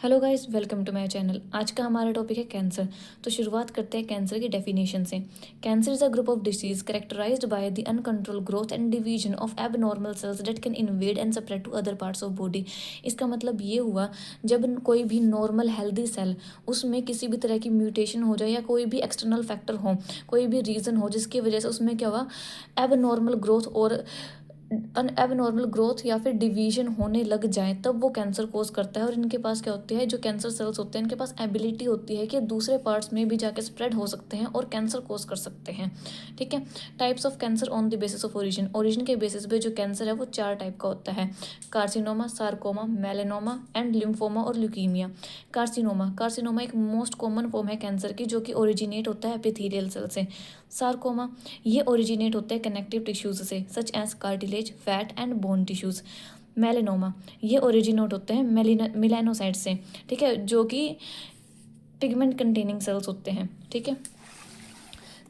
Hello guys, welcome to my channel. आज का हमारा टॉपिक है कैंसर। तो शुरुआत करते हैं कैंसर की डेफिनेशन से। Cancer is a group of disease characterised by the uncontrol growth and division of abnormal cells that can invade and spread to other parts of body. इसका मतलब ये हुआ, जब कोई भी नॉर्मल हेल्दी सेल उसमें किसी भी तरह की म्यूटेशन हो जाए या कोई भी एक्सटर्नल फैक्टर हो, कोई भी रीज़न हो जिसकी वजह से उसमें क्या हुआ, एबनॉर्मल ग्रोथ और एबनॉर्मल ग्रोथ या फिर डिवीजन होने लग जाए, तब वो कैंसर कोज करता है। और इनके पास क्या होती है, जो कैंसर सेल्स होते हैं इनके पास एबिलिटी होती है कि दूसरे पार्ट्स में भी जाके स्प्रेड हो सकते हैं और कैंसर कोज कर सकते हैं। ठीक है। Types of cancer on the basis of origin के बेसिस पे जो कैंसर है वो 4 टाइप का होता है: carcinoma, sarcoma, melanoma and lymphoma और ल्यूकीमिया। कार्सिनोमा एक मोस्ट कॉमन फॉर्म है कैंसर की, जो कि ओरिजिनेट होता है एपिथेलियल सेल से। सार्कोमा ये ओरिजिनेट होता है कनेक्टिव टिश्यूज से, such as cartilage, fat and bone tissues. Melanoma ये ओरिजिनेट होते हैं मेलानोसाइट से, ठीक है, जो कि पिगमेंट कंटेनिंग सेल्स होते हैं। ठीक है।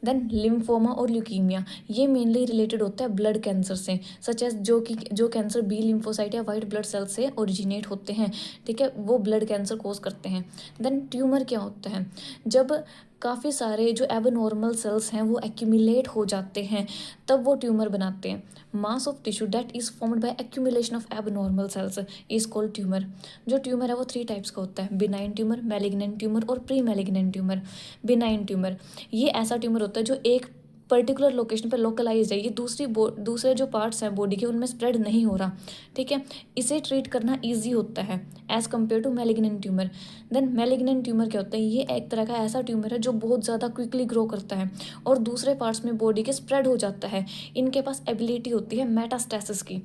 देन लिम्फोमा और ल्यूकीमिया ये मेनली रिलेटेड होता है ब्लड कैंसर से, सच एज जो कैंसर बी लिम्फोसाइट या वाइट ब्लड सेल से ओरिजिनेट होते हैं। ठीक है, वो ब्लड कैंसर कोज करते हैं। देन ट्यूमर क्या होता है, जब काफ़ी सारे जो एबनॉर्मल सेल्स हैं वो एक्यूमुलेट हो जाते हैं, तब वो ट्यूमर बनाते हैं। Mass of tissue that is formed by accumulation of abnormal sales is called tumour. जो ट्यूमर है वो 3 टाइप्स का होता है: बिनाइन ट्यूमर, मैलिग्नेंट ट्यूमर और pre malignant tumour. Benign tumour ये ऐसा ट्यूमर होता है जो एक पर्टिकुलर लोकेशन पर लोकलाइज है, ये दूसरे जो पार्ट्स हैं बॉडी के उनमें स्प्रेड नहीं हो रहा। ठीक है, इसे ट्रीट करना ईजी होता है as compare to malignant tumour. Then malignant tumour क्या होता है, ये एक तरह का ऐसा ट्यूमर है जो बहुत ज़्यादा क्विकली ग्रो करता है और दूसरे पार्ट्स में बॉडी के स्प्रेड हो जाता है। इनके पास एबिलिटी होती है मेटास्टेसिस की।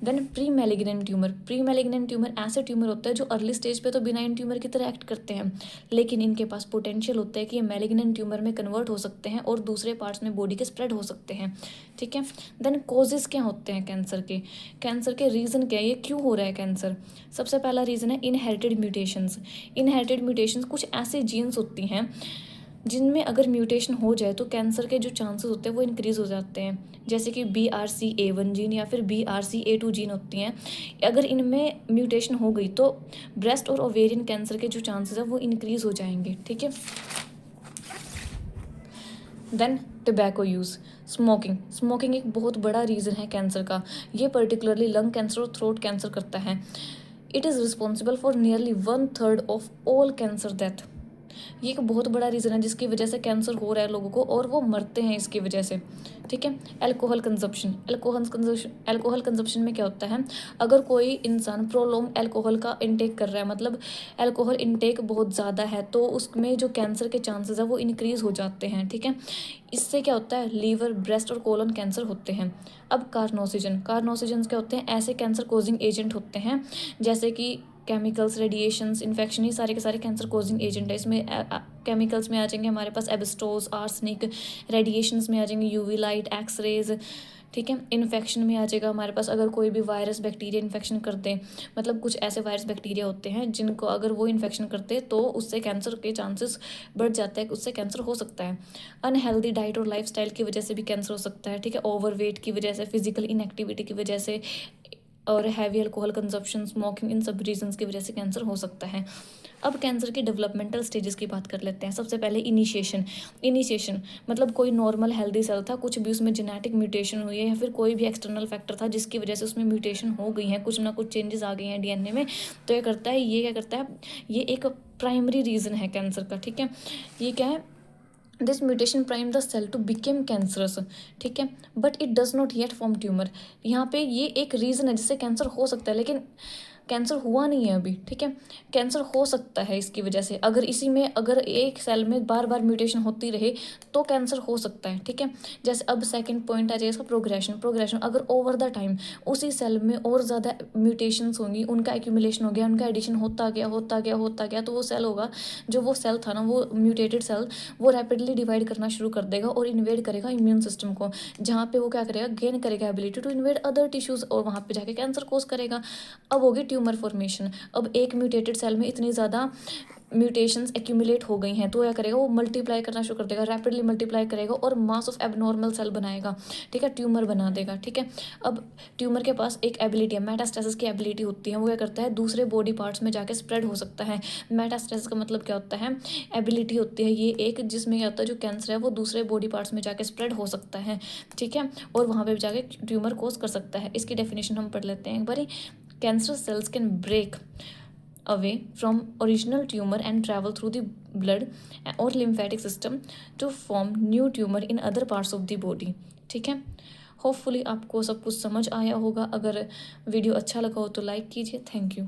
देन प्री मैलिग्नेंट ट्यूमर ऐसे ट्यूमर होता है जो अर्ली स्टेज पे तो बिनाइन ट्यूमर की तरह एक्ट करते हैं, लेकिन इनके पास पोटेंशियल होता है कि ये मैलिग्नेंट ट्यूमर में कन्वर्ट हो सकते हैं और दूसरे पार्ट्स में बॉडी के स्प्रेड हो सकते हैं। ठीक है। देन कॉजेज क्या होते हैं कैंसर के रीज़न क्या है, ये क्यों हो रहा है कैंसर। सबसे पहला रीज़न है इनहेरिटेड म्यूटेशंस कुछ ऐसे जीन्स होती हैं जिनमें अगर म्यूटेशन हो जाए तो कैंसर के जो चांसेस होते हैं वो इंक्रीज़ हो जाते हैं। जैसे कि BRCA1 जीन या फिर BRCA2 जीन होती हैं, अगर इनमें म्यूटेशन हो गई तो ब्रेस्ट और ओवेरियन कैंसर के जो चांसेस है वो इंक्रीज़ हो जाएंगे। ठीक है। देन टबैको यूज़, स्मोकिंग एक बहुत बड़ा रीज़न है कैंसर का। ये पर्टिकुलरली लंग कैंसर और थ्रोट कैंसर करता है। It is responsible for nearly 1/3 of all cancer death. ये एक बहुत बड़ा रीज़न है जिसकी वजह से कैंसर हो रहा है लोगों को और वो मरते हैं इसकी वजह से। ठीक है। अल्कोहल कंजप्शन में क्या होता है, अगर कोई इंसान प्रोलॉन्ग अल्कोहल का इंटेक कर रहा है, मतलब अल्कोहल इंटेक बहुत ज़्यादा है, तो उसमें जो कैंसर के चांसेस है वो इंक्रीज़ हो जाते हैं। ठीक है। इससे क्या होता है, लीवर, ब्रेस्ट और कोलन कैंसर होते हैं। अब कार्नोसिजन्स क्या होते हैं, ऐसे कैंसर कोजिंग एजेंट होते हैं जैसे कि केमिकल्स, रेडिएशंस, इन्फेक्शन, ये सारे के सारे कैंसर कोजिंग एजेंट है। इसमें केमिकल्स में आ जाएंगे हमारे पास एब्स्टोस, आर्सनिक। रेडिएशंस में आ जाएंगे यूवी लाइट, एक्सरेज। ठीक है। इन्फेक्शन में आ जाएगा हमारे पास अगर कोई भी वायरस बैक्टीरिया इन्फेक्शन कर दे, मतलब कुछ ऐसे वायरस बैक्टीरिया होते हैं जिनको अगर वो इन्फेक्शन करते तो उससे कैंसर के चांसेस बढ़ जाते हैं, उससे कैंसर हो सकता है। अनहेल्दी डाइट और लाइफस्टाइल की वजह से भी कैंसर हो सकता है। ठीक है। ओवरवेट की वजह से, फिजिकल इनएक्टिविटी की वजह से और हैवी अल्कोहल कंजप्शन, स्मोकिंग, इन सब रीजंस की वजह से कैंसर हो सकता है। अब कैंसर के डेवलपमेंटल स्टेजेस की बात कर लेते हैं। सबसे पहले इनिशिएशन मतलब कोई नॉर्मल हेल्दी सेल था, कुछ भी उसमें जेनेटिक म्यूटेशन हुई है या फिर कोई भी एक्सटर्नल फैक्टर था जिसकी वजह से उसमें म्यूटेशन हो गई है, कुछ ना कुछ चेंजेस आ गए हैं DNA में, तो ये क्या करता है, ये एक प्राइमरी रीज़न है कैंसर का। ठीक है। ये क्या है, this mutation prime the cell to became cancerous. ठीक है, but it does not yet form tumour. यहाँ पे ये एक रीज़न है जिससे कैंसर हो सकता है, लेकिन कैंसर हुआ नहीं है अभी। ठीक है। कैंसर हो सकता है इसकी वजह से, अगर इसी में अगर एक सेल में बार बार म्यूटेशन होती रहे तो कैंसर हो सकता है। ठीक है। जैसे अब सेकंड पॉइंट आ जाएगा इसका, प्रोग्रेशन अगर ओवर द टाइम उसी सेल में और ज़्यादा म्यूटेशंस होंगी, उनका एक्यूमुलेशन हो गया, उनका एडिशन होता गया, तो वो सेल होगा, जो वो सेल था ना, वो म्यूटेटेड सेल, वो रैपिडली डिवाइड करना शुरू कर देगा और इन्वेड करेगा इम्यून सिस्टम को, जहाँ पे वो क्या करेगा, गेन करेगा ability to invade other tissues और वहाँ पे जाके कैंसर कोज करेगा। अब होगी ट्यूमर फॉर्मेशन। अब एक म्यूटेटेड सेल में इतनी ज़्यादा म्यूटेशंस एक्यूमुलेट हो गई हैं तो क्या करेगा, वो मल्टीप्लाई करना शुरू कर देगा, रैपिडली मल्टीप्लाई करेगा और मास ऑफ एबनॉर्मल सेल बनाएगा, ठीक है, ट्यूमर बना देगा, ठीक है। अब ट्यूमर के पास एक एबिलिटी है, मेटास्टेसिस की एबिलिटी होती है, वो क्या करता है, दूसरे बॉडी पार्ट्स में जाके स्प्रेड हो सकता है। मेटास्टेसिस का मतलब क्या होता है, एबिलिटी होती है ये एक, जिसमें क्या होता है, जो कैंसर है वो दूसरे बॉडी पार्ट्स में जाके स्प्रेड हो सकता है, ठीक है, और वहाँ पे जाके ट्यूमर कोज कर सकता है। इसकी डेफिनेशन हम पढ़ लेते हैं एक बारी। Cancer cells can break away from original tumor and travel through the blood or lymphatic system to form new tumor in other parts of the body, ठीक है। होपफुली आपको सब कुछ समझ आया होगा। अगर वीडियो अच्छा लगा हो तो लाइक कीजिए। Thank you.